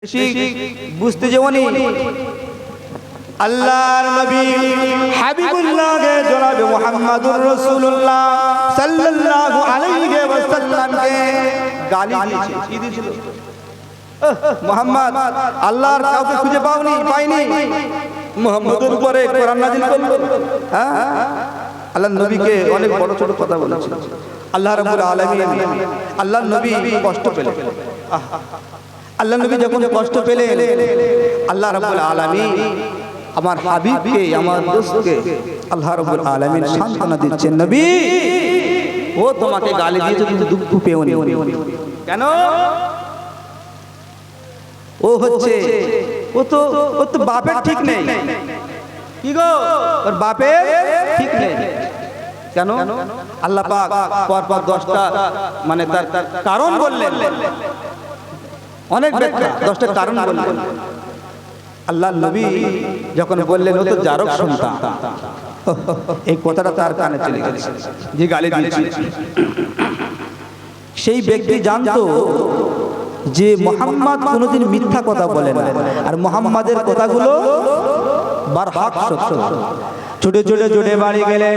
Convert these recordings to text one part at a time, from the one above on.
বেশি বুঝতে যেওনি আল্লাহর নবী হাবিবুল্লাহকে জনাবে মুহাম্মদুর রাসূলুল্লাহ সাল্লাল্লাহু আলাইহি ওয়াসাল্লামকে গালি দিয়েছে। কি দিয়েছিল? মুহাম্মদ আল্লাহর কাউকে খুঁজে পাইনি, মুহাম্মদের উপরে কোরআন নাযিল করলো। আল্লাহর নবীকে অনেক বড় ছোট কথা বলেছিল। আল্লাহ রাব্বুল আলামিন আল্লাহর নবী কষ্ট পেলেন। আল্লাহ নবী যখন কষ্ট পেলেন, আল্লাহ রাব্বুল আলামিন আমার হাবিবকে, আমার দোস্তকে আল্লাহ রাব্বুল আলামিন সান্ত্বনা দিচ্ছেন, নবী ও তোমাকে গালি দিয়েছে, তুমি দুঃখ পেওনি। কেন? ও তো বাপের ঠিক নেই। কি গো, ওর বাপের ঠিক নেই। কেন? আল্লাহ পাক পরপর 10টা মানে তার কারণ বললেন, অনেক ব্যাখ্যা, 10টা কারণ বললেন। আল্লাহর নবী যখন বললেন ও তো জারক সন্তান, এই কথাটা তার কানে চলে গেছে যে গালি দিয়েছে। সেই ব্যক্তি জানতো যে মুহাম্মদ কোনোদিন মিথ্যা কথা বলে না, আর মুহাম্মাদের কথাগুলো বারহাক সত্য। ছুটে ছুটে ছুটে বাড়ি গেলে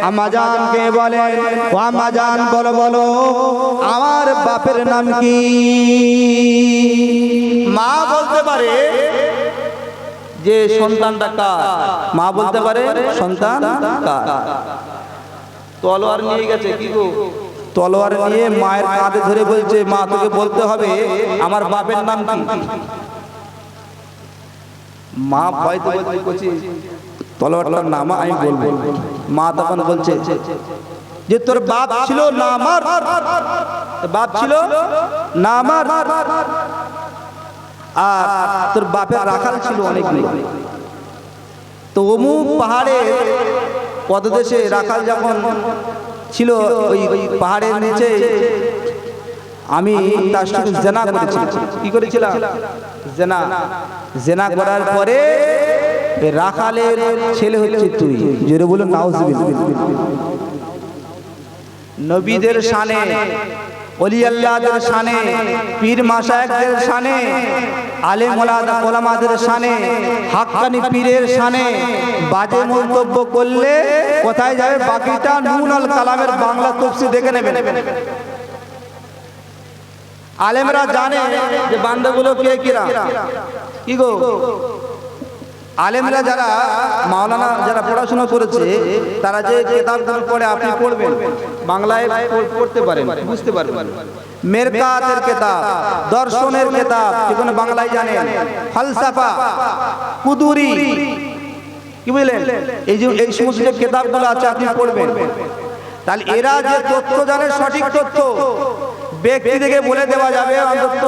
আম্মাজানকে বলে, ও আম্মাজান বলো আমার বাপের নাম কি? মা বলতে পারে যে সন্তানটা কার, মা বলতে পারে সন্তান কার। তলোয়ার নিয়ে গেছে, কি গো, তলোয়ার নিয়ে মায়ের কাঁধে ধরে বলছে, মা তোকে বলতে হবে আমার বাপের নাম কি। মা ভয়তে বলছে তলোয়ারটার নাম আমি বলবো। মা তখন বলছে যে তোর বাপ ছিল না আমার, বাপ ছিল না আমার, আর তোর বাপের রাখাল ছিল অনেক। তো অমুক পাহাড়ে পদদেশে রাখাল যখন ছিল, ওই পাহাড়ের নিচে আমি তার সাথে জেনা করেছি। কি করেছিলাম? জেনা করার পরে রাখালের ছেলে হচ্ছে তুই। জোরে বলুন নাউজুবিল্লাহ। নবীদের শানে, ওলি আল্লাহদের শানে, পীর মাশায়েখদের শানে, আলেম ওলামাদের শানে, হাক্কানি পীরের শানে বাজে মন্তব্য করলে কোথায় যাবে? বাকিটা নুন আল কালামের বাংলা তাফসীর দেখে নেবেন। আলেমরা জানে যে বান্দাগুলো কে কিরা। কি গো, আলেমরা যারা মাওলানা যারা পড়াশোনা করেছে, তারা যে কিতাবগুলো পড়ে আপনি পড়বেন, বাংলায় পড়তে পারেন, বুঝতে পারবেন। মেরকাতের কিতাব, দর্শনের কিতাব, যেগুলো বাংলায় জানেন, ফালসাফা, কুদুরি, কি বুঝলেন, এই সমস্ত যে কিতাবগুলো আছে আপনি পড়বেন। তাহলে এরা যে তথ্য জানে, সঠিক তথ্য ব্যক্তি থেকে বলে দেওয়া যাবে, অন্তত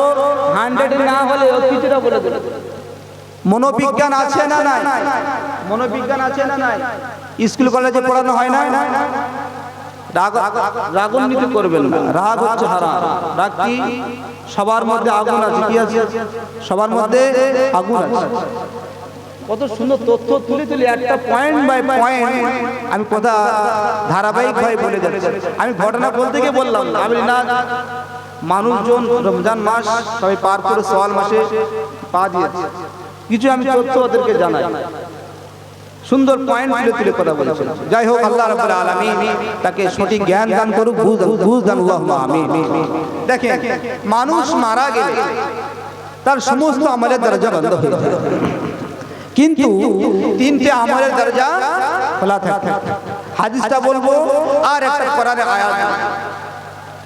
100 না হলে কিছুটা বলে দেবে। মনোবিজ্ঞান আছে না নাই? মনোবিজ্ঞান আছে না নাই? স্কুল কলেজে পড়ানো হয় না? রাগান্বিত করবেন না, রাগ হচ্ছে হারাম। রাগ কি? সবার মধ্যে আগুন আছে। কি আছে? সবার মধ্যে আগুন আছে। কত সুন্দর তথ্য তুলে তুলে একটা পয়েন্ট বাই পয়েন্ট আমি কথা ধারাবাহিকভাবে বলে যাচ্ছি। আমি ঘটনা বলতে গিয়ে বললাম, আমি না, মানুষজন রমজান মাস সবাই পার করে সোয়াল মাসে পা দিয়েছে, কিছু আমি তথ্য ওদেরকে জানাই, সুন্দর পয়েন্ট তুলে তুলে কথা বলেছেন। যাই হোক, আল্লাহ রাব্বুল আলামিন তাকে সঠিক জ্ঞান দান করুক, বুঝ দান, আল্লাহুম্মা আমিন। দেখেন, মানুষ মারা গেলে তার সমস্ত আমলের দরজা বন্ধ হয়ে যায়, কিন্তু 3টে আমলের দরজা খোলা থাকে। হাদিসটা বলবো আর একটা কোরআনের আয়াত,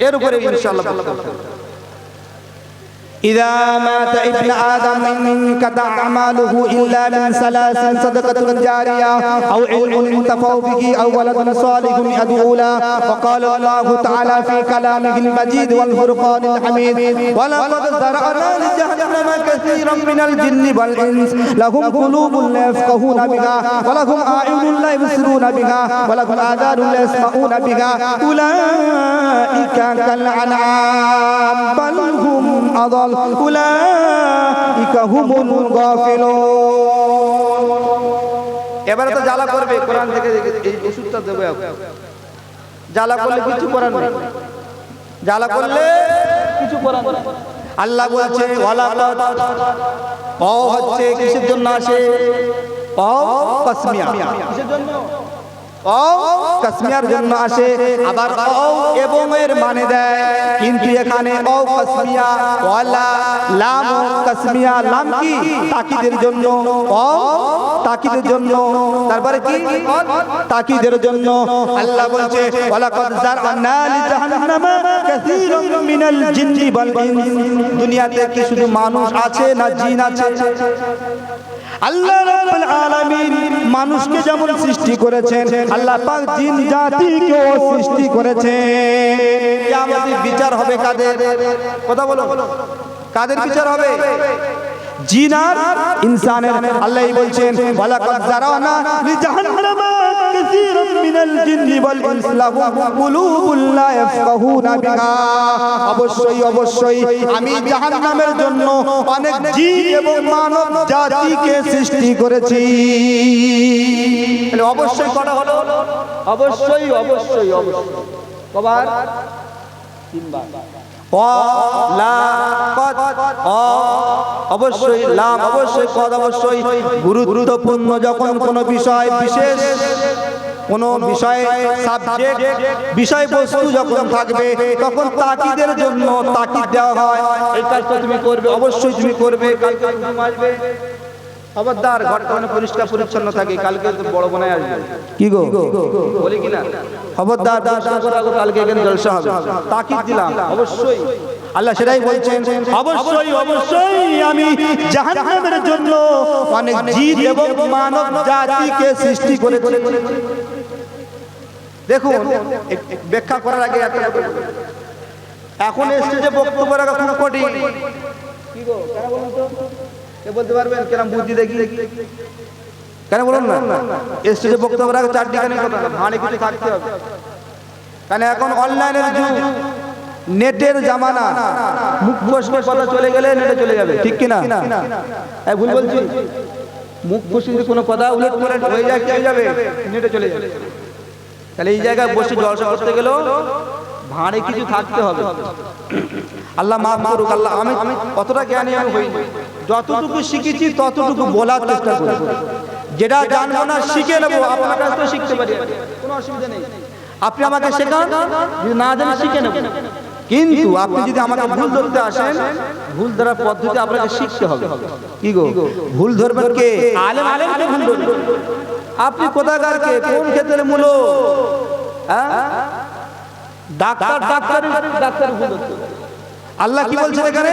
এর উপরে ইনশাআল্লাহ বলবো। إذا مات ابن آدم انقطع عمله إلا من 3: صدقة جارية أو علم ينتفع به أو ولد صالح يدعو له. وقال الله تعالى في كلامه المجيد والفرقان الحميد: ولقد ذرأنا لجهنم كثيرا من الجن والإنس لهم قلوب لا يفقهون بها ولهم أعين لا يبصرون بها ولهم آذان لا يسمعون بها أولئك كالأنعام بل هم أضل উলাইকা হুমুল গাফিলুন। এবারে তো জ্বালা করবে, কোরআন থেকে এই ওষুধটা দেবে। জ্বালা করলে কিছু করার নেই, জ্বালা করলে কিছু করার নেই। আল্লাহ বলছে ওয়ালাকাদ, ও হচ্ছে কিসের জন্য আসে? ও কাসমিয়া, কিসের জন্য? ও কাসমিয়ার জন্য আসে। আবার ও এবং এর মানে দেয়, কিন্তু এখানে ও কাসমিয়া ওয়ালা লাম কাসমিয়া, লাম কি তাকিদের জন্য, ও তাকিদের জন্য, তারপরে কি তাকিদের জন্য। আল্লাহ বলছে ওয়ালাকাদ জারআনা লি জাহান্নামা কাসীরাম মিনাল জিন্নি ওয়াল ইনস, দুনিয়াতে কি শুধু মানুষ আছে না জিন আছে? আল্লাহ রাব্বুল আলামিন মানুষকে যেমন সৃষ্টি করেছেন, আল্লাহ পাক জিন জাতিকেও সৃষ্টি করেছেন। কিয়ামতে বিচার হবে কাদের? কথা বলো, কাদের বিচার হবে? জিন আর ইনসানের। আল্লাহ বলছেন ওয়ালাকাদ জারানা লি জাহান্নামা কাসীরাম মিনাল জিন্নি ওয়াল ইনস লাহুম কুলুবুন লা ইয়াফকাহুনা বিহা, অবশ্যই অবশ্যই আমি জাহান্নামের জন্য অনেক জিন এবং মানব জাতিকে সৃষ্টি করেছি। তাহলে অবশ্যই করা হলো, অবশ্যই অবশ্যই অবশ্যই কবার? তিনবার। অবশ্যই লাম, অবশ্যই কদ, অবশ্যই গুরুত্বপূর্ণ যখন কোনো বিষয় বিশেষ, কোনো বিষয় সাবজেক্ট বিষয়বস্তু যখন থাকবে তখন তাকিদের জন্য তাকিদ দেওয়া হয়। এই কাজটা তুমি করবে, অবশ্যই তুমি করবে। কালকে ঘুম আসবে, খবরদার ঘরটা মানে পরিষ্কার পরিচ্ছন্ন থাকে, কালকে তো বড় বোনাই আসবে। কি গো বলি কিনা? খবরদার কালকে এখানে জলসা হবে, তাকিদ দিলাম অবশ্যই। আল্লাহ সেটাই বলছেন অবশ্যই অবশ্যই আমি জাহান্নামের জন্য অনেক জিন এবং মানব জাতিকে সৃষ্টি করেছি। দেখুন ব্যাখ্যা করার আগে এখন স্টেজে বক্তব্য রাখা খুব কঠিন। কি গো কেন বলুন তো? কে বলতে পারবেন? কেন বুদ্ধি দেখি কেন বলুন না? স্টেজে বক্তব্য রাখা চারটি কানে কথা, ভানে কিছু থাকতে হবে। কেন এখন অনলাইনের যুগ, নেটের জামানা, মুখ ফসকে কথা চলে গেলে নেটে চলে যাবে, ঠিক কিনা? ভুল বলছি? মুখ ফসকে কোনো কথা উল্লেখ করে হয়ে যায়, কি হয়ে যাবে? নেটে চলে যাবে। তাহলে এই জায়গায় বসে জলসা করতে গেলেও ভাঁড়ে কিছু থাকতে হবে। আল্লাহ মাফ করুক। আল্লাহ আমি কতটা জ্ঞানী আমি হই, যতটুকু শিখেছি ততটুকু বলার চেষ্টা করি। যেটা জানবো না শিখে নেবো, আপনার কাছ থেকে শিখতে পারি, কোনো অসুবিধা নেই। আপনি আমাকে শেখান, যদি না জানি শিখে নেব। কিন্তু আপনি যদি আমাকে ভুল ধরতে আসেন, ভুল ধরার পদ্ধতি আপনাকে শিখতে হবে। কি গো ভুল ধরবেন কে? আলেম আলেমকে ভুল ধরবেন। আপনি কোথাকার কে? কোন ক্ষেত্রে মূল? ডাক্তার ডাক্তার ভুল ধরতে। আল্লাহ কি বলছেন এখানে?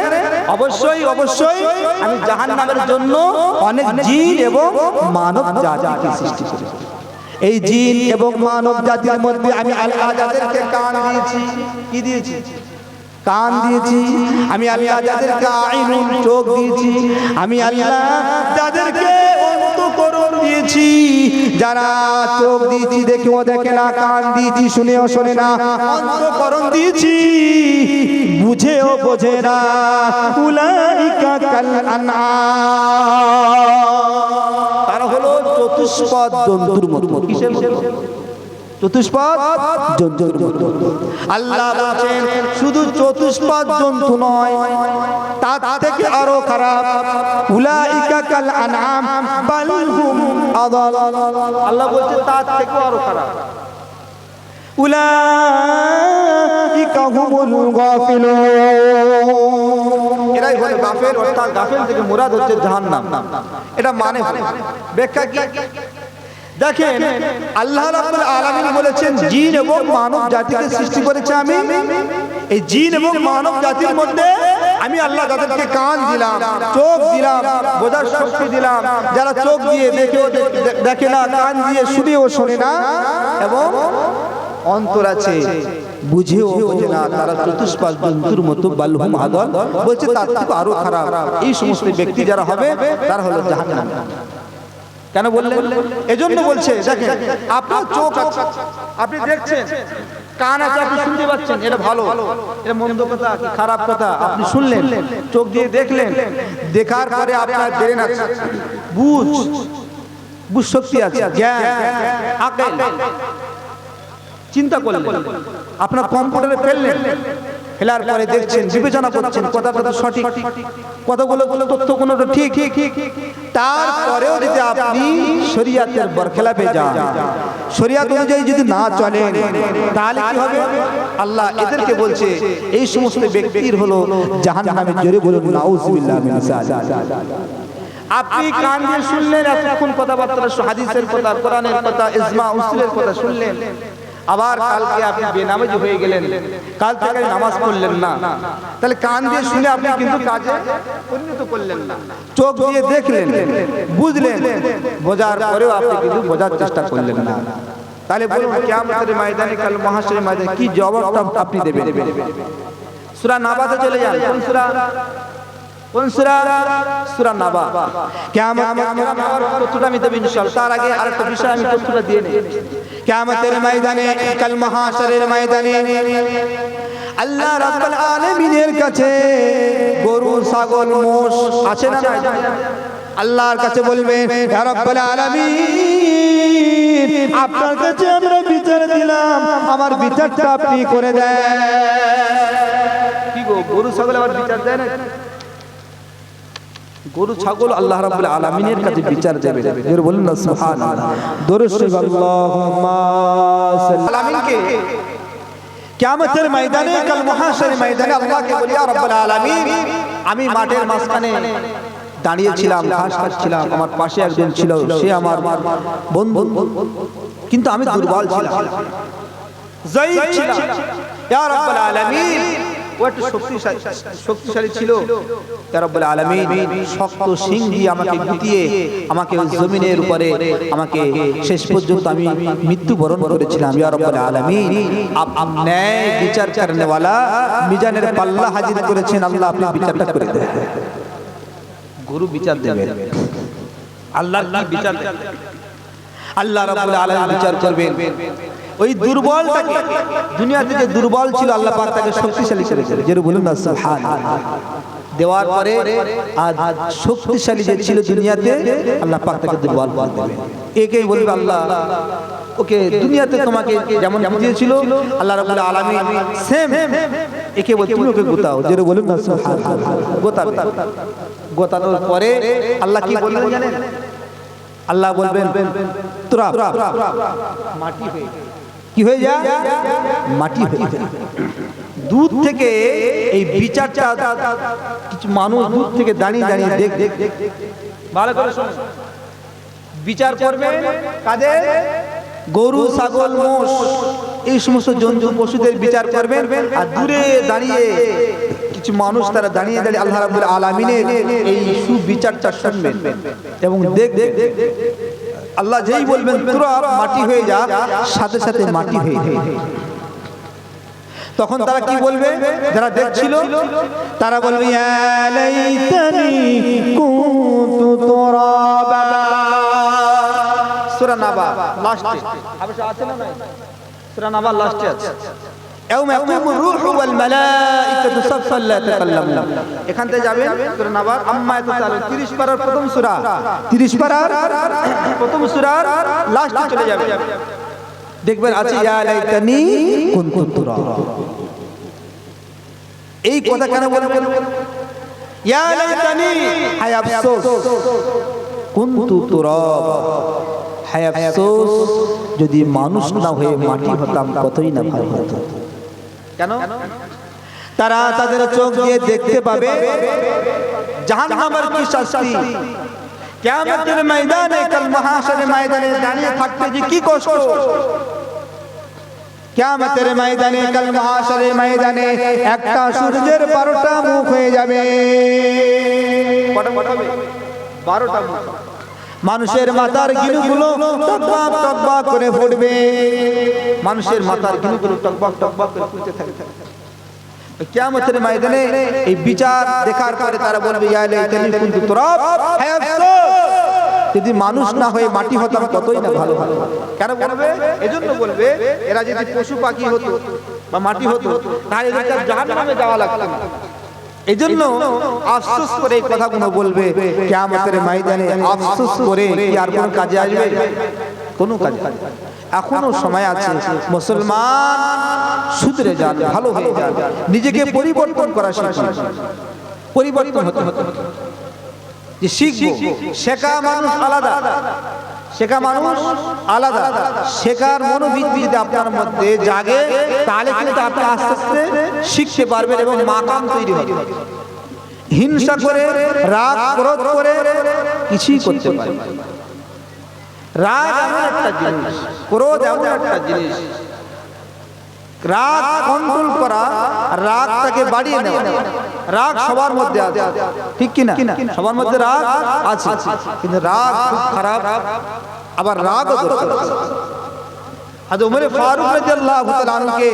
অবশ্যই অবশ্যই আমি জাহান্নামের জন্য অনেক জিন এবং মানব জাতিকে সৃষ্টি করেছি। এই জিন এবং মানব জাতির মধ্যে আমি আল্লাহ যাদেরকে কান দিয়েছি, কি দিয়েছি? কান দিয়েছি। আমি আল্লাহ যাদেরকে আইনুন চোখ দিয়েছি। আমি আল্লাহ যাদেরকে অন্তঃকরণ দিয়েছি। যারা চোখ দিয়েছি দেখেও দেখে না, কান দিয়েছি শুনেও শোনে না, অন্তঃকরণ দিয়েছি বুঝেও বোঝে না। উলাইকা কাল আনআম, তারা হলো চতুষ্পদ জন্তুর মতো। কিসের মতো? চতুষ্পদ জন্তুর মতো। আল্লাহ বলেন শুধু চতুষ্পদ জন্তু নয়, তার থেকে আরো খারাপ। উলাইকা কাল আনআম বাল হুম আদাল, আল্লাহ বলছে তার থেকে আরো খারাপ। উলাইকা হুমুল গাফিলুন, এরাই হলো গাফেল, অর্থাৎ গাফেল থেকে মুরাদ হচ্ছে জাহান্নাম। এটা মানে ব্যাখ্যা কি? দেখেন আল্লাহ রাব্বুল আলামিন বলেছেন জিন এবং মানব জাতিকে সৃষ্টি করেছে আমি। এই জিন এবং মানব জাতির মধ্যে আমি আল্লাহ যাদেরকে কান দিলাম, চোখ দিলাম, বোঝার শক্তি দিলাম, যারা চোখ দিয়ে দেখেও দেখে না, কান দিয়ে শুনেও শোনে না, এবং অন্তর আছে বুঝেও বোঝে না, তারা চতুষ্পাদ জন্তুর মতো। বালহুম আদাল বলছে তার থেকে আরো খারাপ। এই সমস্ত ব্যক্তি যারা হবে তারা হলো জাহান্নাম। কেন বললেন? এজন্য বলছে দেখেন আপনার চোখ আছে, আপনি দেখছেন, কান আছে, আপনি শুনতে পাচ্ছেন, এটা ভালো, এটা মন্দ কথা কি খারাপ কথা আপনি শুনলেন, চোখ দিয়ে দেখলেন, দেখার পরে আপনার ব্রেন আছে, বুঝ শক্তি আছে, জ্ঞান, আকল, চিন্তা করলেন, আপনার কম্পিউটারে ফেললেন, ফেলার পরে দেখছেন, বিবেচনা করছেন কথাটা তো সঠিক, কতগুলো তথ্য কোনোটা ঠিক, তারপরেও যদি আপনি শরীয়তের বরখেলাপে যান, শরীয়ত অনুযায়ী যদি না চলেন, তাহলে কি হবে? আল্লাহ এদেরকে বলছে এই সমস্ত ব্যক্তির হলো জাহান্নামে। জোরে বলুন নাউযুবিল্লাহ মিন যালিক। আপনি কান দিয়ে শুনলেন এতক্ষণ কথাবার্তা, হাদিসের কথা, কোরআনের কথা, ইজমা উসুলের কথা শুনলেন, আবার কালকে আপনি বেনামাজি হয়ে গেলেন, কাল থেকে নামাজ পড়লেন না, তাহলে কান দিয়ে শুনে আপনি কিন্তু কাজে পরিণত করলেন না। চোখ দিয়ে দেখলেন, বুঝলেন, বোঝার পরেও আপনি কিন্তু বোঝার চেষ্টা করলেন না। তাহলে বলুন কিয়ামতের ময়দানে, কাল মাহশরের ময়দানে কি জবাবটা আপনি দেবেন? সূরা নাবাতে চলে যান। কোন সূরা? কোন সূরা? সূরা নাবা। কিয়ামতের তথ্যটা আমি দেব ইনশাআল্লাহ। তার আগে আরেকটা বিষয় আমি তথ্যটা দিয়ে নেই। কিয়ামতের ময়দানে, কাল মাহশরের ময়দানে আল্লাহ রাব্বুল আলামিনের কাছে গরু, ছাগল, মোষ আছে না? আল্লাহর কাছে বলবেন, ইয়া রাব্বুল আলামিন, আপনার কাছে আমরা বিচার দিলাম, আমার বিচারটা আপনি করে দেন। কি গো, গরু ছাগল আবার বিচার দেয় না? গরু ছাগল আল্লাহ রাব্বুল আলামিনের কাছে বিচার দেবে। এর বলুন না সুবহানাল্লাহ। দরুদ শরীফ আল্লাহুম্মা সাল্লি আলামিনকে কিয়ামতের ময়দানে, কাল মাহশরের ময়দানে আল্লাহকে বলি, ইয়া রাব্বুল আলামিন, আমি মাঠের মাঝখানে দাঁড়িয়েছিলাম, ঘাস খাচ্ছিলাম, আমার পাশে একজন ছিল, সে আমার বন্ধু, কিন্তু আমি দুর্বল ছিলাম, যায়ীফ ছিলাম। ইয়া রাব্বুল আলামিন, ও একটু শক্তিশালী ছিল। ইয়া রাব্বুল আলামিন, শক্ত শিং দিয়ে আমাকে গুটিয়ে আমাকে জমিনের উপরে আমাকে শেষ পর্যন্ত আমি মৃত্যুবরণ করেছিলাম। ইয়া রাব্বুল আলামিন, আপ ন্যায় বিচার করনে वाला মিজানের পাল্লা হাজির করেছেন, আল্লাহ আপনি বিচারটা করে দেন। গরু বিচার দেবেন, আল্লাহ কি বিচার দেবেন? আল্লাহ রাব্বুল আলামিন বিচার করবেন ওই দুর্বলটাকে। দুনিয়াতে যে দুর্বল ছিল, আল্লাহ পাক তাকে শক্তিশালী করেছেন। যেন বলুন না সুবহানাল্লাহ। দেওয়ার পরে আজ শক্তিশালী যে ছিল দুনিয়াতে, আল্লাহ পাক তাকে দুর্বল করে দেবেন। একেই বলবে আল্লাহ, ওকে দুনিয়াতে তোমাকে যেমন দিয়েছিল আল্লাহ রাব্বুল আলামিন সেম একে বল, তুমি ওকে গোতাও। যেন বলুন না সুবহানাল্লাহ। গোতাবে, গোতানোর পরে আল্লাহ কি বলবেন জানেন? আল্লাহ বলবেন তুরাব, মাটি হয়ে, কি হয়ে যায়? মাটি হয়ে যায়। দুধ থেকে এই বিচারটা, কিছু মানুষ দুধ থেকে দাঁড়িয়ে দাঁড়িয়ে দেখ, ভালো করে শুনুন, বিচার করবে কাদের? গরু, ছাগল, মোষ, এই সমস্ত জন্তু পশুদের বিচার করবেন। আর দূরে দাঁড়িয়ে কিছু মানুষ, তারা দাঁড়িয়ে দাঁড়িয়ে আল্লাহ রাব্বুল আলামিনের এই সুবিচারটা শুনবেন এবং দেখ, আল্লাহ যেই বলবেন তুরাব, মাটি হয়ে যা, সাথে সাথে মাটি হয়ে যাবে। তখন তারা কি বলবে? যারা দেখছিল তারা বলবে, ইয়া লাইতানি কুনতু তুরাবা। সূরা নাবা লাস্টে আছে না? সূরা নাবা লাস্টে আছে, ইয়াউমা ইয়াকুমুর রূহু ওয়াল মালাইকাতু সাফফান লা তাকাল্লামুন। এখান থেকে যাবেন সূরা নাবার আম্মা ইয়াতাসালুন, 30 পারার প্রথম সূরা, 30 পারার প্রথম সূরার লাস্টে চলে যাবেন, দেখবেন আছে ইয়া লাইতানি কুনতু তুরাবা। এই কথা কেন বলবেন? ইয়া লাইতানি, হায় আফসোস, কুনতু তুরাবা, হায় আফসোস, যদি মানুষ না হয়ে মাটি হতাম কতই না ভালো হতো। কেন? তারা তাদের চোখ দিয়ে দেখতে পাবে জাহান্নামের কি শাস্তি। কিয়ামতের ময়দানে, কাল মাহশরের ময়দানে দাঁড়িয়ে থাকতে যে কি কষ্ট। কিয়ামতের ময়দানে, কাল মাহশরের ময়দানে একটা সূর্যের 12টা মুখ হয়ে যাবে। কটা হবে? 12টা মুখ। মানুষের মাথার গিলুগুলো টকবক টকবক করে ফুটবে। মানুষের মাথার গিলুগুলো টকবক টকবক করে ফুটতে থাকবে। কিয়ামতের ময়দানে এই বিচার দেখার পরে তারা বলবে, ইয়া লাইতানি কুনতু তুরাব, হায় আফসোস, যদি মানুষ না হয়ে মাটি হতাম কতই না ভালো হতো। কেন বলবে? এজন্য বলবে, এরা যদি পশু পাখি হতো বা মাটি হতো, তাহলে এদের জাহান্নামে যাওয়া লাগতো না। এজন্য আফসোস করে এই কথাগুলো বলবে। কিয়ামতের ময়দানে আফসোস করে কি আর কোন কাজে আসবে? কোনো কাজে। এখনো সময় আছে। মুসলমান শুধরে যান, ভালো হয়ে যান, নিজেকে পরিবর্তন করা শিখুন, পরিবর্তন হতে হতে যে শিখবো। শেখা মানুষ আলাদা, শেখা মানুষ আলাদা। শেখার মনোবৃত্তি যদি আপনার মধ্যে জাগে তাহলে কিন্তু আপনি আস্তে আস্তে শিখতে পারবেন এবং মাকাম তৈরি হবে। হিংসা করে, রাগ ক্রোধ করে কিছুই করতে পারবেন। রাগ এমন একটা জিনিস, ক্রোধ এমন একটা জিনিস, রাগ কন্ট্রোল করা, রাগটাকে বাড়িয়ে নেওয়া। রাগ সবার মধ্যে আছে, ঠিক কিনা? সবার মধ্যে রাগ আছে, কিন্তু রাগ খুব খারাপ, আবার রাগও দরকার। হযরত ওমর ফারুক রাদিয়াল্লাহু তাআলা আনহুকে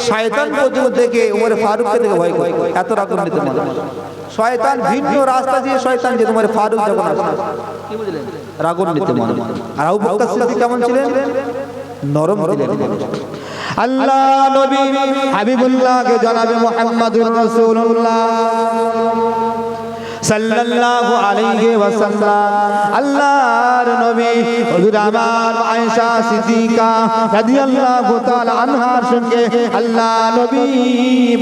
শয়তান পর্যন্ত দেখে ওমর ফারুককে দেখে ভয় করে, এত রাগান্বিত মানুষ। শয়তান ভিন্ন রাস্তা দিয়ে শয়তান যে ওমর ফারুক যখন আসে, কি বুঝলেন? রাগান্বিত মানুষ। আর আবু বকর সিদ্দিক কেমন ছিলেন? নরম দিলের মানুষ। আল্লাহ নবী হাবিবুল্লাহকে জনাবে মুহাম্মদুর রাসূলুল্লাহ সাল্লাল্লাহু আলাইহি ওয়াসাল্লাম, আল্লাহর নবী হুজুর আমার আয়েশা সিদ্দিকা রাদিয়াল্লাহু তাআলা আনহার সঙ্গে আল্লাহ নবী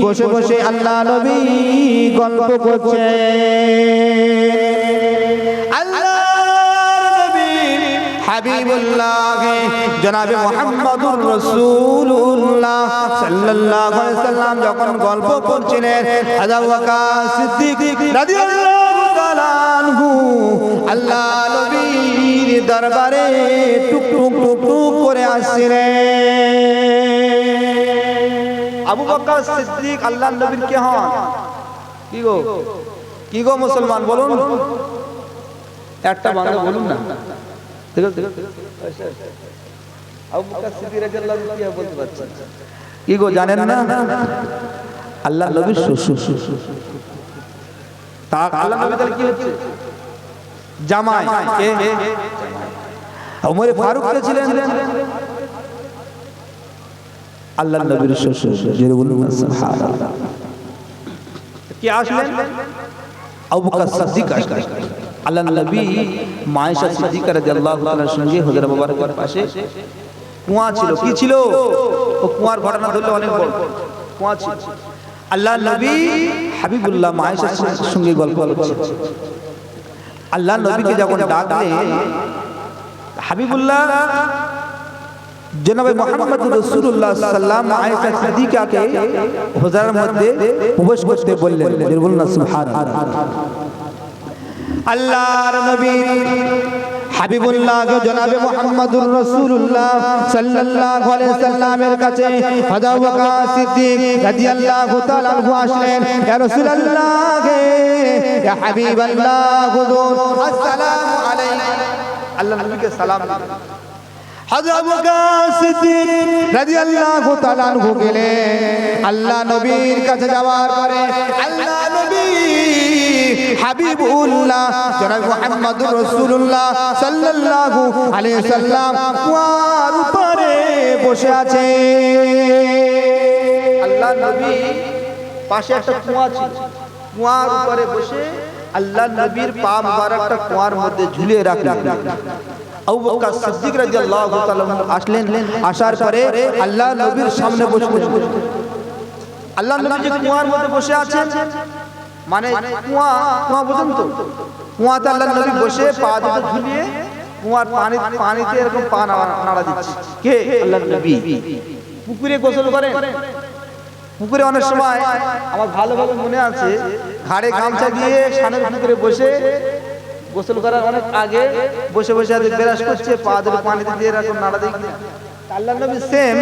বসে বসে আল্লাহ নবী গল্প করছেন। আল্লাহর নবী হাবিবুল্লাহ জনাবে মুহাম্মদুর রাসূলুল্লাহ সাল্লাল্লাহু আলাইহি ওয়াসাল্লাম যখন গল্প করছিলেন, হযরত বকর সিদ্দিক রাদিয়াল্লাহু তাআলা আনহু আল্লাহ নবীর দরবারে টুক টুক টুক টুক করে আসছিলেন। আবু বকর সিদ্দিক আল্লাহর নবীর কে হন? কি গো মুসলমান বলুন, একটা বাংলা বলুন না। ঠিক আছে, আবু বকর সিদ্দিক রাদিয়াল্লাহু তাআলা কি বলতে পারছেন? কি গো জানেন না? আল্লাহর নবীর শ্বশুর। তা আল্লাহর নবী তাহলে কি হচ্ছে? জামাই। কে? ওমর ফারুক কে ছিলেন? আল্লাহর নবীর শ্বশুর। জোরে বলুন সুবহানাল্লাহ। কি আসলেন? আবু বকর সিদ্দিক আসলেন। আল্লাহর নবী আয়েশা সিদ্দিকা রাদিয়াল্লাহু তাআলার সঙ্গে হুজুর মুবারকের পাশে কুয়া ছিল। কি ছিল? ও কুয়ার ঘটনা ধরলে অনেক বড়। কুয়া ছিল। আল্লাহর নবী হাবিবুল্লাহ আয়েশার সঙ্গে গল্প করছে। আল্লাহর নবীকে যখন ডাকলেন, হাবিবুল্লাহ জনাবে মুহাম্মদ রাসূলুল্লাহ সাল্লাল্লাহু আলাইহি ওয়াসাল্লাম আয়েশা সিদ্দিকাকে হুজুরের মধ্যে প্রবেশ করতে বললেন। বলুন না সুবহানাল্লাহ। আল্লাহর নবী হাবিবুল্লাহ জনাবে মুহাম্মদুর রাসূলুল্লাহ সাল্লাল্লাহু আলাইহি ওয়াসাল্লামের কাছে হযরত বকর সিদ্দিক রাদিয়াল্লাহু তাআলা আনহু আসলেন। ইয়া রাসূলুল্লাহ, ইয়া হাবিবাল্লাহ, হুজুর আসসালামু আলাইকুম। আল্লাহর নবীকে সালাম দিলেন। হযরত বকর সিদ্দিক রাদিয়াল্লাহু তাআলা আনহু গেলেন। আল্লাহ নবীর কাছে যাওয়ার পরে আল্লাহ নবী হাবিবুল্লাহ জনাব মুহাম্মদুর রাসূলুল্লাহ সাল্লাল্লাহু আলাইহি ওয়াসাল্লাম কুয়ার উপরে বসে আছে। আল্লাহর নবী পাশে একটা কুয়া ছিল, কুয়ার উপরে বসে আল্লাহর নবীর পা মুবারকটা কুয়ার মধ্যে ঝুলিয়ে রাখলেন। আবু বকর সিদ্দিক রাদিয়াল্লাহু তাআলা আসলেন। আসার পরে আল্লাহর নবীর সামনে বসলেন। আল্লাহর নবী যে কুয়ার মধ্যে বসে আছেন, মানে কুয়া বুঝুন তো, কুয়াতে আল্লাহর নবী বসে পা দুটো ঝুলিয়ে কুয়ার পানিতে এরকম পা নাড়া দিচ্ছে। কে? আল্লাহর নবী। পুকুরে গোসল করেন। পুকুরে অনেক সময় আমার ভালোভাবে মনে আছে, ঘাড়ে গামছা দিয়ে সানের পুকুরে বসে গোসল করার অনেক আগে বসে বসে ব্রাশ করছে, পা দুটো পানিতে দিয়ে এরকম নাড়া দিয়ে। আল্লাহর নবী সেম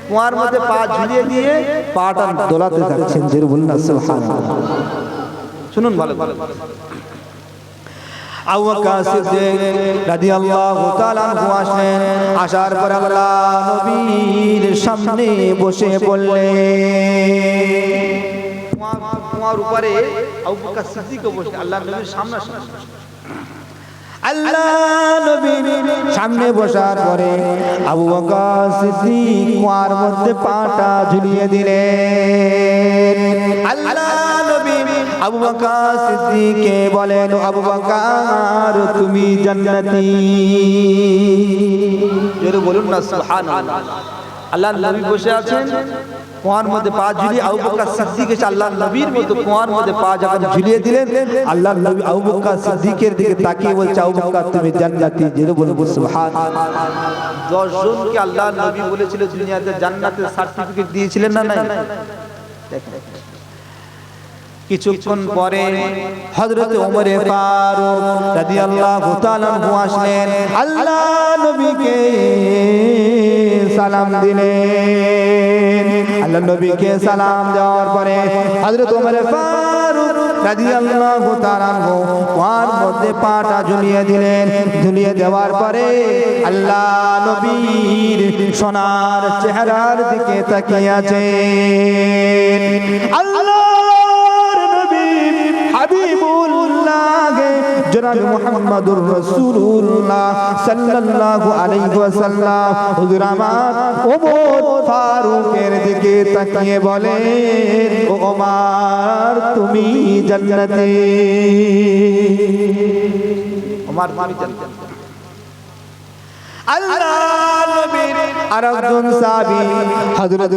কুয়ার মধ্যে পা ঝুলিয়ে দিয়ে পাটা দোলাতে থাকছেন। জোরে বলুন না সুবহানাল্লাহ। শুনুন ভালো ভালো। আবু বকর সিদ্দিক রাদিয়াল্লাহু তাআলা আনহু আসলেন। আসার পর আল্লাহ নবীর সামনে বসে বললেন। কুয়ার উপরে আবু বকর সিদ্দিক বসে আল্লাহর নবীর সামনে। আল্লাহ নবীর সামনে বসার পরে আবু বকর সিদ্দিক কুয়ার মধ্যে পাটা ঝুলিয়ে দিলেন। আল্লাহ নবী আবু বকর সিদ্দিককে বলেন, আবু বকর তুমি জান্নাতি। জোরে বলুন না সুবহানাল্লাহ। আল্লাহ নবী বসে আছেন, কুয়ার মধ্যে পা ঝুলিয়ে আবু বকর সিদ্দিক এসে আল্লাহ নবীর মতো কুয়ার মধ্যে পা যখন ঝুলিয়ে দিলেন, আল্লাহ নবী আবু বকর সিদ্দিকের দিকে তাকিয়ে বলছে, আবু বকর তুমি জান্নাতি। জোরে বলুন সুবহানাল্লাহ। 10 জনকে আল্লাহ নবী বলেছিল দুনিয়াতে জান্নাতের সার্টিফিকেট দিয়েছিলেন না নাই? দেখেন কিছুক্ষণ পরে হযরত ওমর ফারুক রাদিয়াল্লাহু তাআলা আনহু আসলেন, আল্লাহ নবীকে সালাম দিলেন। আল্লাহ নবীকে সালাম দেওয়ার পরে হযরত ওমর ফারুক রাদিয়াল্লাহু তাআলা আনহু কুয়ার মধ্যে পাটা ঝুলিয়ে দিলেন। ঝুলিয়ে দেওয়ার পরে আল্লাহ নবীর সোনার চেহারার দিকে তাকিয়ে আছেন। আল্লাহর নবী হাবিবুল্লাহ জনাব মুহাম্মদুর রাসূলুল্লাহ সাল্লাল্লাহু আলাইহি ওয়াসাল্লাম হুজুর আমার ওমর ফারুকের দিকে তাকিয়ে বলেন, ও ওমর তুমি জান্নাতি। ওমর তুমি জান্নাতি। আল্লাহ নবীর আরেকজন সাহাবী হযরত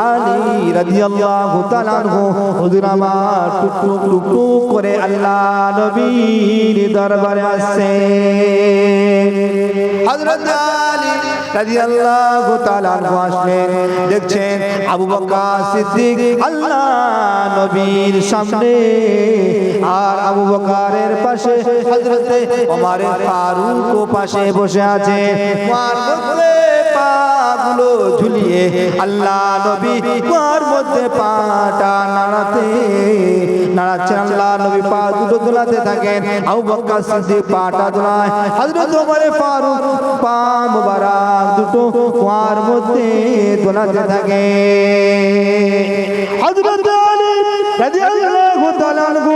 আলী রাদিয়াল্লাহু তাআলা আনহু হুজুর আমার টুকটুক টুকটুক করে আল্লাহ নবীর দরবারে আসেন। হযরত আলী রাদিয়াল্লাহু তাআলা আনহু আসলেন, দেখছেন আবু বকর সিদ্দিক আল্লাহ নবীর সামনে, আর আবু বকরের পাশে হযরত ওমর ফারুক পাশে বসে আছে। কুয়ার মধ্যে পাগুলো ঝুলিয়ে আল্লাহ নবী কুয়ার মধ্যে পাটা নাড়াচ্ছেন। আল্লাহ নবী পা দুটো দোলাতে থাকেন, আবু বকর সিদ্দিক পাটা দোলায়, হযরত ওমর ফারুক পা মুবারক দুটো কুয়ার মধ্যে দোলাতে থাকে। হযরত আলী রাদিয়াল্লাহু তাআলা আনহু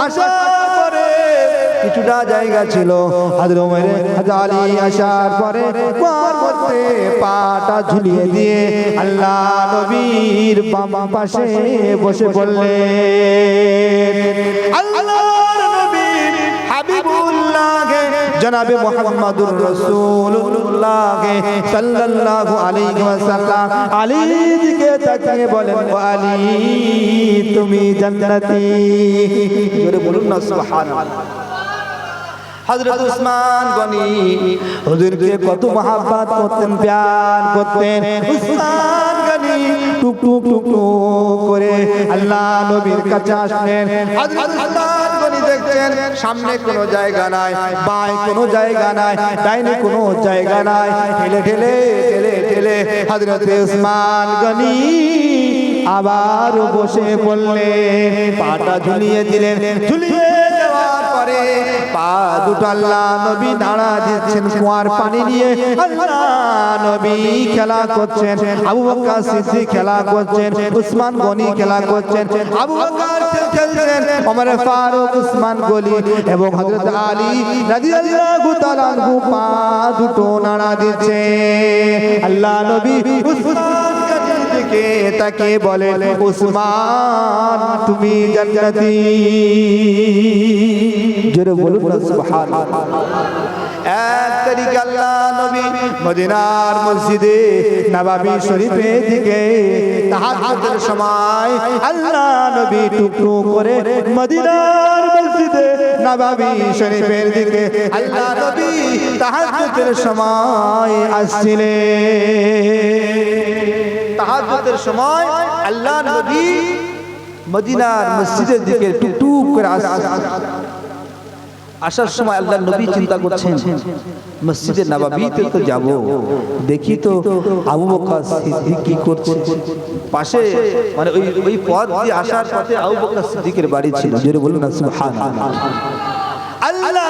আসার পরে কিছুটা জায়গা ছিল, হযরত আলী আসার পরে কুয়ার মধ্যে পাটা ঝুলিয়ে দিয়ে আল্লাহ নবীর বাম পাশে বসে পড়লেন। আল্লাহর নবী হাবিবুল্লাহ জনাবে মুহাম্মদুর রাসূলুল্লাহ সাল্লাল্লাহু আলাইহি ওয়াসাল্লাম আলীর দিকে তাকিয়ে বলেন, ও আলী তুমি জান্নাতি। জোরে বলুন না সুবহানাল্লাহ। হযরত উসমান গনি হুজুরকে কত মহব্বত করতেন, প্যার করতেন। উসমান গনি টুক টুক টুক টুক করে আল্লাহ নবীর কাছে আসলেন। হযরত উসমান গনি দেখছেন সামনে কোনো জায়গা নাই, বাঁয়ে কোনো জায়গা নাই, ডাইনে কোনো জায়গা নাই। ঠেলে ঠেলে ঠেলে ঠেলে হযরত উসমান গনি আবার বসে পড়লেন, পাটা ঝুলিয়ে দিলেন। ঝুলিয়ে দেওয়ার পরে পা দুটো আল্লাহ নবী নাড়া দিচ্ছেন, কুয়ার পানি নিয়ে আল্লাহ নবী খেলা করছেন, আবু বকর সিদ্দিক খেলা করছেন, উসমান গনি খেলা করছেন, আবু বকর খেলছেন, ওমর ফারুক, উসমান গনি এবং হযরত আলী রাদিয়াল্লাহু তাআলা আনহু পা দুটো নাড়া দিচ্ছে। আল্লাহ নবী উসমান গনির দিকে তাকিয়ে বলেন, উসমান তুমি জান্নাতি। জোরে বলুন না সুবহানাল্লাহ। এক তারিখ আল্লাহ নবী মদিনার মসজিদে নববী শরীফের দিকে তাহাজ্জুদের সময় আল্লাহ নবী টুকটুক করে মদিনার মসজিদে নববী শরীফের দিকে আল্লাহ নবী তাহাজ্জুদের সময় আসছিলেন। তাহাজ্জুদের সময় আল্লাহ নবী মদিনার মসজিদের দিকে টুকটুক করে আসার সময় আল্লাহ নবী চিন্তা করছেন, মসজিদে নববীতে তো যাব, দেখি তো আবু বকর সিদ্দিক কি করছে। পাশে মানে ওই পথ দিয়ে আসার পথে আবু বকর সিদ্দিকের বাড়ি ছিল। জোরে বলুন না সুবহানাল্লাহ। আল্লাহ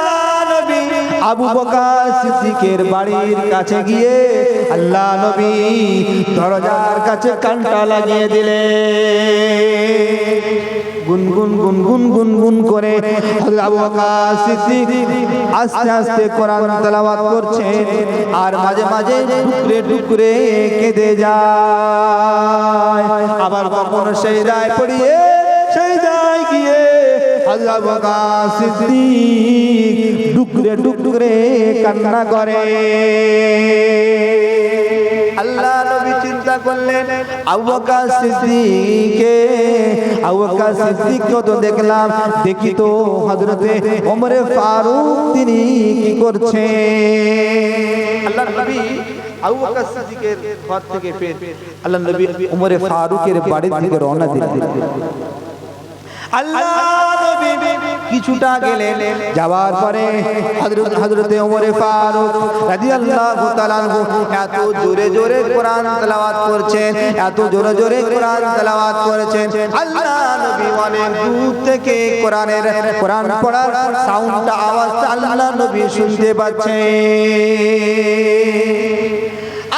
নবী আবু বকর সিদ্দিকের বাড়ির কাছে গিয়ে আল্লাহ নবী দরজার কাছে কানটা লাগিয়ে দিলেন। গুনগুন গুনগুন গুনগুন করে হযরত আবু বকর সিদ্দিক আস্তে আস্তে কোরআন তেলাওয়াত করছেন আর মাঝে মাঝে টুকরে টুকরে কেঁদে যায় আবার কখনো সেজদায় পড়িয়ে সেজদায় গিয়ে হযরত আবু বকর সিদ্দিক টুকরে টুকরে কান্না করে আল্লাহ নবী চিন্তা করলেন আবু বকর সিদ্দিককে তো দেখলাম দেখি তো হযরতে ওমরে ফারুক তিনি কি করছেন আল্লাহ নবী আবু বকর সিদ্দিকের ঘর থেকে ফের আল্লাহ নবী ওমরে ফারুকের বাড়ি থেকে রওনা দিলেন আল্লাহ নবী কিছুটা গেলেন যাওয়ার পরে হযরতে ওমরে ফারুক রাদিয়াল্লাহু তাআলা আনহু এত জোরে জোরে কোরআন তেলাওয়াত করছেন এত জোরে জোরে কোরআন তেলাওয়াত করেছেন আল্লাহ নবী অনেক দূর থেকে কোরআন পড়ার সাউন্ডটা আওয়াজটা আল্লাহ নবী শুনতে পাচ্ছেন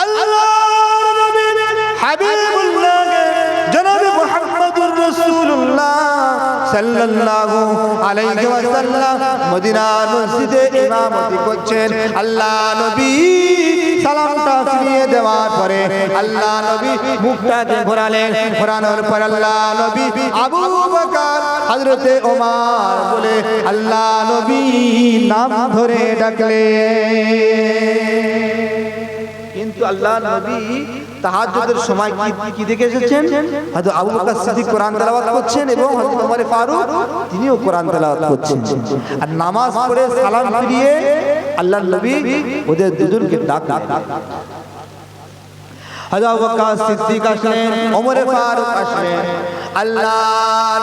আল্লাহর নবী হাবিবুল্লাহ জনাব মুহাম্মদুর রাসূলুল্লাহ সাল্লাল্লাহু আলাইহি ওয়াসাল্লাম মদিনার মসজিদে ইমামতি করছেন আল্লাহ নবী সালামটা ফিরিয়ে দেওয়ার পরে আল্লাহ নবী মুখটাকে ঘোরানোর পর আল্লাহ নবী আবু বকর হযরতে ওমর বলে আল্লাহ নবী নাম ধরে ডাকলেন কিন্তু আল্লাহ নবী তাহাজ্জুদের সময় কি দেখে এসেছেন হযরত আবু বকর সিদ্দিক কোরআন তেলাওয়াত করছেন এবং হযরত ওমর ফারুক তিনিও কোরআন তেলাওয়াত করছেন আর নামাজ পড়ে সালাম ফিরিয়ে আল্লাহ নবী ওদের দুজনকে ডাকলেন হযরত আবু বকর সিদ্দিক আসলেন ওমর ফারুক আসলেন আল্লাহ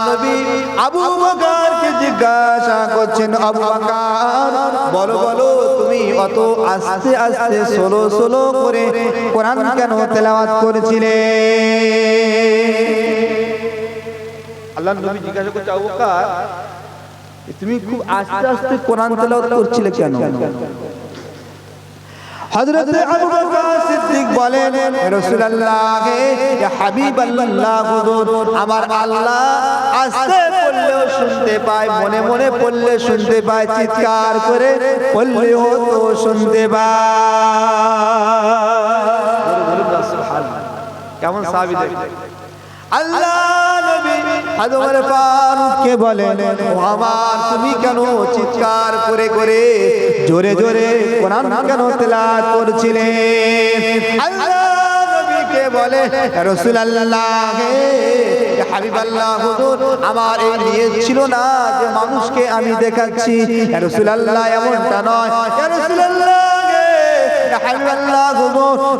নবী আবু বকরকে জিজ্ঞাসা করছেন আবু বকর বলো বলো তুমি অত আস্তে আস্তে সোলো সোলো করে কোরআন কেন তেলাওয়াত করেছিলে আল্লাহ নবী জিজ্ঞাসা করছে আবু বকর তুমি খুব আস্তে আস্তে কোরআন তেলাওয়াত করছিলে কেন হযরত আবু বকর সিদ্দিক বলেন রাসূলুল্লাহ ইয়া হাবিবাল্লাহ হুজুর আমার আল্লাহ আস্তে পড়লেও শুনতে পায় মনে মনে পড়লে শুনতে পায় চিৎকার করে পড়লেও তো শুনতে পায় সুবহানাল্লাহ কেমন সাহাবী দেখেন আল্লাহ নবী হযরত ওমর ফারুককে বলেন ও আমার তুমি কেন চিৎকার করে করে জোরে জোরে কোরআন কেন তেলাওয়াত করছিলে আল্লাহ নবীকে বলে রাসূলুল্লাহ ইয়া হাবিবাল্লাহ হুজুর আমার এই নিয়ত ছিল না যে মানুষকে আমি দেখাচ্ছি ইয়া রাসূলুল্লাহ এমনটা নয় ইয়া রাসূলুল্লাহ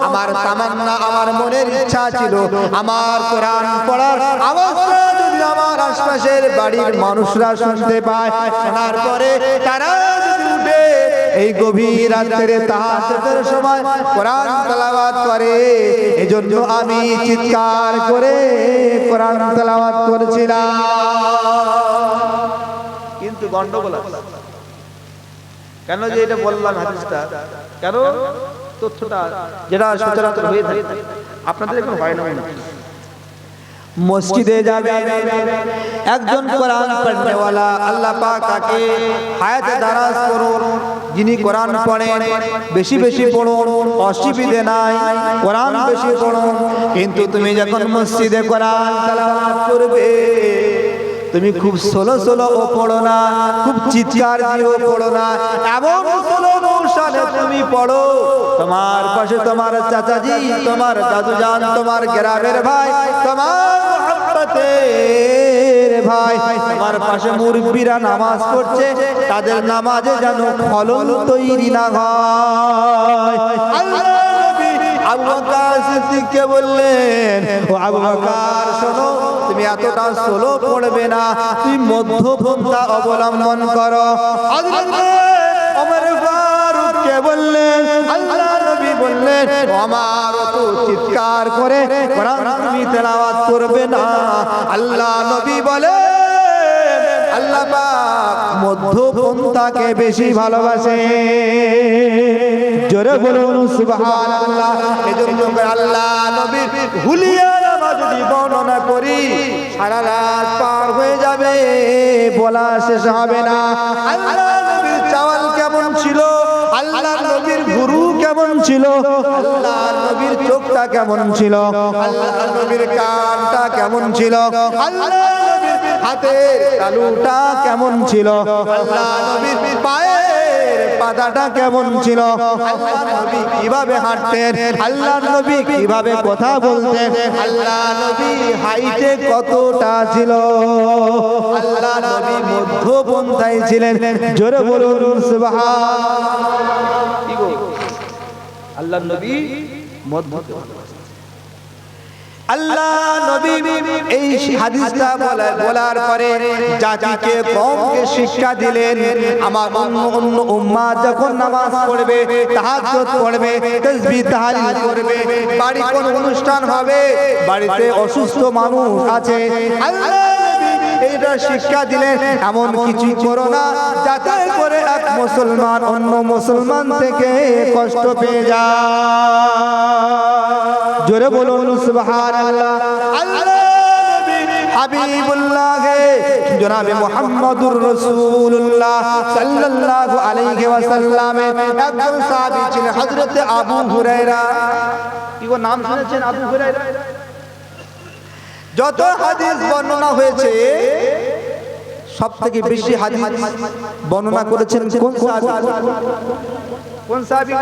আমার তামান্না আমার মনের ইচ্ছা ছিল আমার কোরআন পড়ার আওয়াজটা যদি আমার আশপাশের বাড়ির মানুষরা শুনতে পায় শোনার পরে তারা যদি উঠে এই গভীর রাতের তাহাজ্জুদের সময় কোরআন তেলাওয়াত করে এজন্য আমি চিৎকার করে কোরআন তেলাওয়াত করেছিলাম কিন্তু গন্ডগোল আছে কেন যে এটা বললাম হাদিসটা কেন তথ্যটা যেটা সচরাচর হয়ে থাকে আপনাদের এখন হয় না মসজিদে যাবে একজন কোরআন পড়নেওয়ালা আল্লাহ পাক তাকে হায়াতে দারাজ করুন যিনি কোরআন পড়েন বেশি বেশি পড়ুন অসুবিধা নাই কোরআন বেশি পড়ুন কিন্তু তুমি যখন মসজিদে কোরআন তেলাওয়াত করবে তুমি খুব সোলো সোলো ও পড়ো না খুব চিৎকার দিয়েও পড়ো না এমন সোলো মৌসালে তুমি পড়ো তোমার পাশে তোমার চাচাজি তোমার দাদুজান তোমার গ্রামের ভাই তোমার মুহাব্বতের ভাই তোমার পাশে মুরব্বিরা নামাজ পড়ছে তাদের নামাজে যেন খলল তৈরি না হয় আল্লাহ নবী আবু বকর সিদ্দিককে বললেন ও আবু বকর শোনো তুমি এতটা সোলো পড়বে না তুমি মধ্যপন্থা অবলম্বন করো হযরত ওমর ফারুককে বললেন আল্লাহ নবী বললেন আমার তো চিৎকার করে কোরআন তুমি তেলাওয়াত করবে না আল্লাহ নবী বলেন আল্লাহ পাক মধ্যপন্থাকে বেশি ভালোবাসে জোরে বলুন সুবহানাল্লাহ এজন্য আল্লাহ নবী হুলিয়া নামাজ যদি যদি বর্ণনা করি সারা রাত পার হয়ে যাবে, বলা শেষ হবে না। আল্লাহ নবীর চাওয়াল কেমন ছিল, আল্লাহ নবীর গুরু কেমন ছিল, আল্লাহ নবীর চোখটা কেমন ছিল, আল্লাহ নবীর কানটা কেমন ছিল, আল্লাহ নবীর হাতের তালুটা কেমন ছিল, আল্লাহ নবীর পায়ের পাতাটা কেমন ছিল, আল্লাহ নবী কিভাবে হাঁটতেন, আল্লাহ নবী কিভাবে কথা বলতেন, আল্লাহ নবী হাইটে কতটা ছিল, আল্লাহ নবী মধ্যপন্থায় ছিলেন। জোরে বলুন সুবহানাল্লাহ। আল্লাহ নবী আল্লাহ নবী এই হাদিসটা বলার পরে জাতিকে কওমকে শিক্ষা দিলেন। আমার অন্য উম্মাহ যখন নামাজ পড়বে, তাহাজ্জুদ পড়বে, তাসবিহ তাহলিল করবে, বাড়ি কোন অনুষ্ঠান হবে, বাড়িতে অসুস্থ মানুষ আছে, আল্লাহ নবী এইটা শিক্ষা দিলেন এমন কিছু করো না যাতে করে এক মুসলমান অন্য মুসলমান থেকে কষ্ট পেয়ে যায়। জোরে বলুন সুবহানাল্লাহ। আল্লাহ নবী হাবিবুল্লাহ জনাবে মুহাম্মদুর রাসূলুল্লাহ সাল্লাল্লাহু আলাইহি ওয়াসাল্লামের একজন সাহাবী ছিলেন হযরত আবু হুরায়রা। কি গো নাম শুনেছেন আবু হুরায়রা? যত হাদিস বর্ণনা হয়েছে সবথেকে বেশি হাদিস বর্ণনা করেছেন কোন সাহাবী? কোন সাহাবী?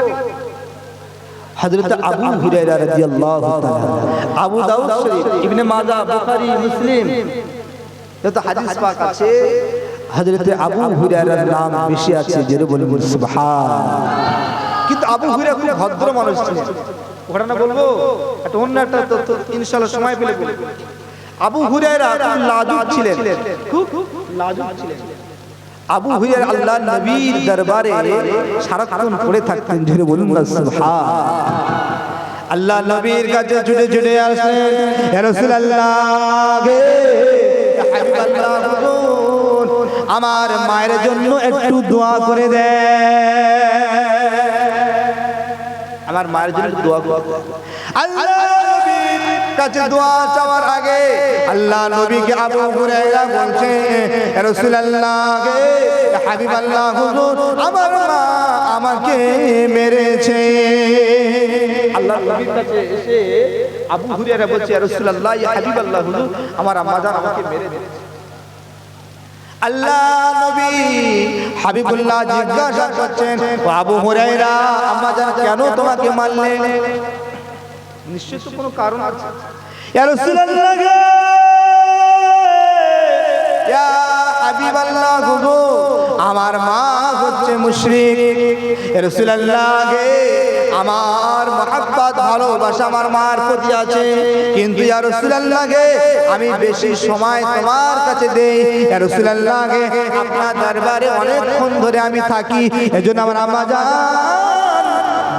হযরত আবু হুরায়রা রাদিয়াল্লাহু তাআলা। আবু দাউদ শরীফ, ইবনে মাজাহ, বুখারী, মুসলিম যত হাদিস পাক আছে হযরত আবু হুরায়রার নাম বেশি আছে। জোরে বলুন সুবহানাল্লাহ। কিন্তু আবু হুরায়রা খুব ভদ্র মানুষ ছিলেন। ঘটনা বলবো, একটা অন্য একটা তথ্য ইনশাআল্লাহ সময় পেলে বলবো। আবু হুরায়রা খুব লাজুক ছিলেন, খুব লাজুক ছিলেন। আবু হুরায়রা আল্লাহর নবীর দরবারে সারাক্ষণ পড়ে থাকতেন। জোরে বলুন না সুবহানাল্লাহ। আল্লাহ নবীর কাছে ছুটে ছুটে আসলেন, ইয়া রাসূলুল্লাহ গে হাবিবাল্লাহ হুজুর, আমার মায়ের জন্য একটু দোয়া করে দেন, আমার মায়ের জন্য দোয়া করে। আল্লাহ নবীর কাছে দোয়া চাওয়ার আগে আল্লাহ নবীকে আবু হুরায়রা বলছে, ইয়া রাসূলুল্লাহ গে হাবিবাল্লাহ হুজুর, আমার মা আমাকে মেরেছে। আল্লাহ নবীর কাছে এসে আবু হুরায়রা বলছে, ইয়া রাসূলুল্লাহ ইয়া হাবিবাল্লাহ হুজুর, আমার আম্মা জান আমাকে মেরে দিয়েছে। আল্লাহ নবী হাবিবুল্লাহ জিজ্ঞাসা করছেন, ও আবু হুরায়রা, আম্মা জান কেন তোমাকে মারলেন? নিশ্চয়ই তো কোনো কারণ আছে। ইয়া রাসূলুল্লাহ গে ইয়া হাবিবাল্লাহ হুজুর, আমার মা হচ্ছে মুশরিক। ইয়া রাসূলুল্লাহ গে আমার মহব্বত ভালোবাসা আমার মার প্রতি আছে, কিন্তু ইয়া রাসূলুল্লাহ গে আমি বেশি সময় তোমার কাছে দেই। ইয়া রাসূলুল্লাহ গে আপনার দরবারে অনেকক্ষণ ধরে আমি থাকি, এজন্য আমার আম্মা জান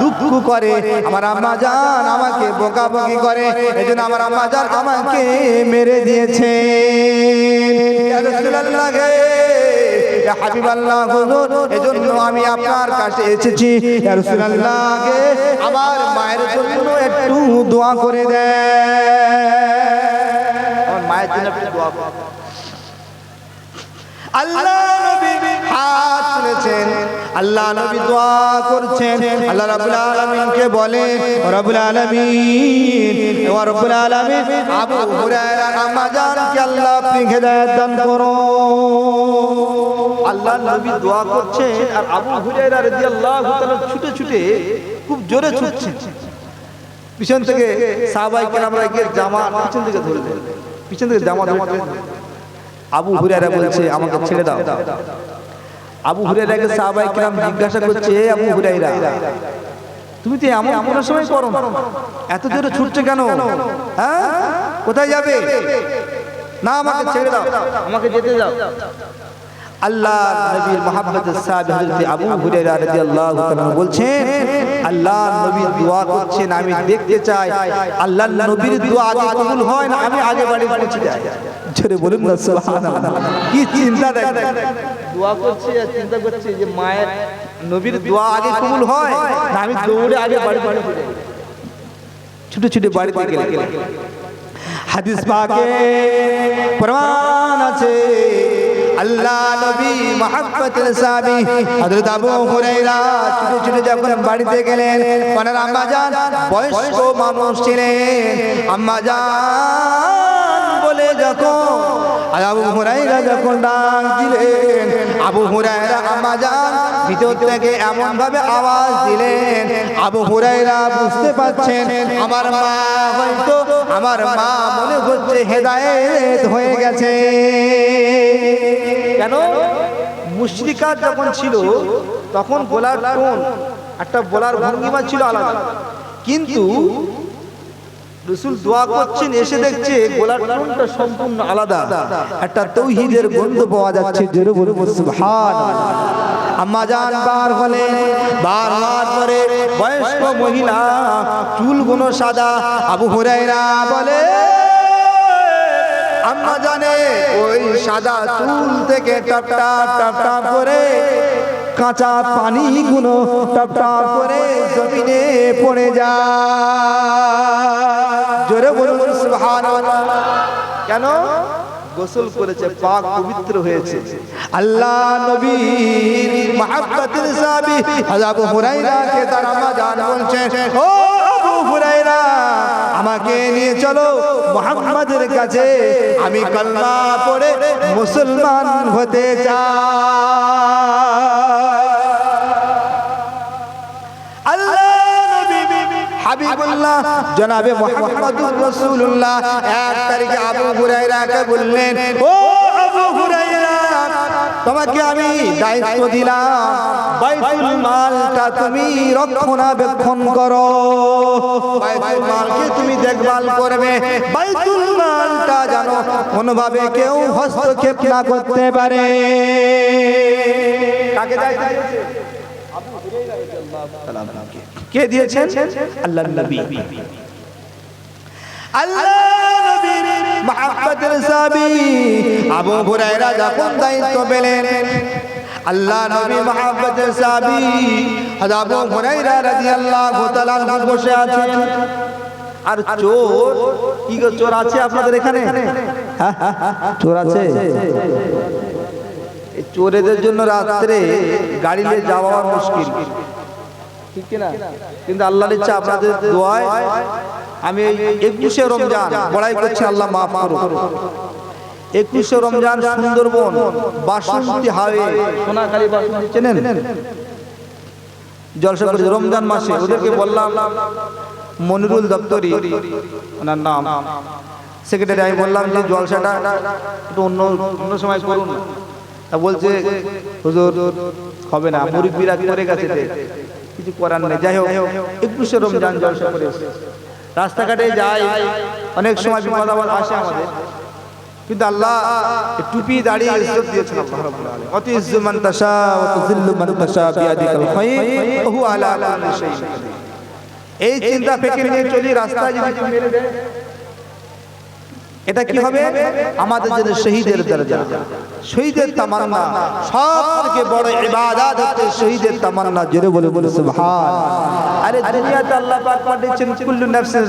দুঃখ করে, আমার আম্মা জান আমাকে বকাবকি করে, এজন্য আমার আম্মা জান আমাকে মেরে দিয়েছে। ইয়া রাসূলুল্লাহ গে ইয়া হাবিবাল্লাহ হুজুর, এজন্য আমি আপনার কাছে এসেছি। ইয়া রাসূলুল্লাহ গে আমার মায়ের জন্য একটু দোয়া করে দেন, আমার মায়ের জন্য একটু দোয়া করুন। আল্লাহ নবী হাত তুলেছেন, আল্লাহ নবী দোয়া করছেন। আল্লাহ রাব্বুল আলামিনকে বলেন, ও রাব্বুল আলামিন, ও রাব্বুল আলামিন, আবু হুরায়রা আম্মা জানকে আল্লাহ আপনি হেদায়েত দান করুন। আল্লাহ নবী দোয়া করছেন আর আবু হুরায়রা রাদিয়াল্লাহু তাআলা ছুটে ছুটে খুব জোরে ছুটছেন। পিছন থেকে সাহাবায়ে কেরামরা গিয়ে জামা পিছন থেকে ধরে দেন, পিছন থেকে জামা ধরে। আবু হুরায়রা বলছে, আমাকে ছেড়ে দাও। আবু হুরায়রাকে সাহাবায়ে কেরাম জিজ্ঞাসা করছে, আবু হুরায়রা, তুমি তো এমন কোনো সময় করো না, এত জোরে ছুটছে কেন? হ্যাঁ, কোথায় যাবে? না, আমাকে ছেড়ে দাও, আমাকে যেতে দাও। আল্লাহ নবীর মহব্বতের সাহাবী হযরত আবু হুরায়রা রাদিয়াল্লাহু তাআলা বলছেন, আল্লাহ নবী দোয়া করছেন, আমি দেখতে চাই আল্লাহ নবীর দোয়া আগে কবুল হয় না আমি আগে বাড়ি পৌঁছে যাই। জোরে বলুন না সুবহানাল্লাহ। কি চিন্তা দেখেন, দোয়া করছে আর চিন্তা করছে যে মায়ের নবীর দোয়া আগে কবুল হয় না আমি দৌড়ে আগে বাড়ি পৌঁছে যাই। ছুটে ছুটে বাড়িতে গেলেন। হাদিস পাকে প্রমাণ আছে আল্লাহ নবী মুহাম্মদের সাহাবী হযরত আবু হুরায়রা ছুটে ছুটে যখন বাড়িতে গেলেন, ওনার আম্মা জান বয়স্ক মানুষ ছিলেন, আম্মা জান বলে যখন আবু হুরায়রা যখন ডাক দিলেন, আবু হুরায়রা আম্মা জান ভিতর থেকে এমন ভাবে আওয়াজ দিলেন, আবু হুরায়রা বুঝতে পারছেন আমার মা হয়তো, আমার মা মনে হচ্ছে হেদায়েত হয়ে গেছে। কেন? মুশরিকা যখন ছিল তখন বলার টোন, একটা বলার ভঙ্গিমা ছিল আলাদা, কিন্তু রাসূল দোয়া করছেন এসে দেখছে গলার টোনটা সম্পূর্ণ আলাদা, একটা তাওহীদের গন্ধ পাওয়া যাচ্ছে। জোরে বলবো সুবহানাল্লাহ। আম্মা জান বার হলেন, বার হওয়ার পরে বয়স্ক মহিলা, চুলগুলো সাদা। আবু হুরায়রা বলে আম্মা জানে ওই সাদা চুল থেকে টপ টপ টপ টপ করে কাঁচা পানিগুলো টপ টপ করে জমিনে পড়ে যায়। জোরে বলুন সুবহানাল্লাহ। কেন? গোসল করেছে, পাক পবিত্র হয়েছে। আল্লাহ নবীর মুহাব্বতের সাহাবী আবু হুরায়রাকে তার আম্মা জান বলছেন, ও আবু হুরায়রা আমাকে নিয়ে চলো মুহাম্মাদের কাছে, আমি কলমা পড়ে মুসলমান হতে চাই। আল্লাহ নবী হাবিবুল্লাহ জনাবে মুহাম্মদুর রাসূলুল্লাহ 1 তারিখে আবু হুরায়রাকে বললেন, ও আবু হুরায়রা তোমাকে আমি দায়িত্ব দিলাম, বাইতুল মালটা তুমি রক্ষণাবেক্ষণ করো, বাইতুল মালকে তুমি দেখভাল করবে, বাইতুল মালটা যেন কোনোভাবে কেউ হস্তক্ষেপ না করতে পারে। কাকে দায়িত্ব দিয়েছে? আবু হুরায়রা রাদিয়াল্লাহু তাআলা আনহু। কে দিয়েছেন? আল্লাহর নবী। আল্লাহ নবীর মুহাব্বতের সাহাবী আবু হুরায়রা যখন দায়িত্ব পেলেন, আল্লাহ নবী মুহাব্বতের সাহাবী আবু হুরায়রা রাদিয়াল্লাহু তাআলা আনহু বসে আছেন। আর চোর, কি গো চোর আছে আপনাদের এখানে? চোর আছে? এই চোরেদের জন্য রাত্রে গাড়ি নিয়ে যাওয়া মুশকিল, ঠিক কি না? কিন্তু আল্লাহর ইচ্ছা আপনাদের দোয়ায় আমি এই 21শে রমজান বড়াই করছি, আল্লাহ মাফ করুন। 21শে রমজান সুন্দরবন বাসন্তী হাইওয়ে, সোনাখালী বাসন্তী চেনেন? জলসা করেছে রমজান মাসে। ওদেরকে বললাম, মনিরুল দপ্তরি ওনার নাম, সেক্রেটারি, আমি বললাম যে জলসাটা একটু অন্য সময় করুন। তা বলছে হুজুর হবে না, মুরব্বিরা করে গেছে, কিছু করার নেই। যাই হোক 21শে রমজান জলসা করে রাস্তাঘাটে যাই, অনেক সময় বিপদ আপদ আসে আমাদের, কিন্তু আল্লাহ টুপি দাঁড়িয়ে ইজ্জত দিয়েছেন। আল্লাহ রাব্বুল আলামিন অতি ইজ্জু মান তাশা ওয়া তুযিল্লু মান তাশা বিয়াদিকাল খায়র ওয়া হুয়া আলা কুল্লি শাইইন কাদির। এই চিন্তা ফিকির নিয়ে চলি, রাস্তায় যদি কেউ মেরে দেয় এটা কি হবে? আমাদের জন্য শহীদের দরজা, শহীদের তামান্না, সবথেকে বড় ইবাদত হচ্ছে শহীদের তামান্না। জোরে বলে সুবহান। আরে দুনিয়াতে আল্লাহ পাক পাঠিয়েছেন কুল্লু নাফসিন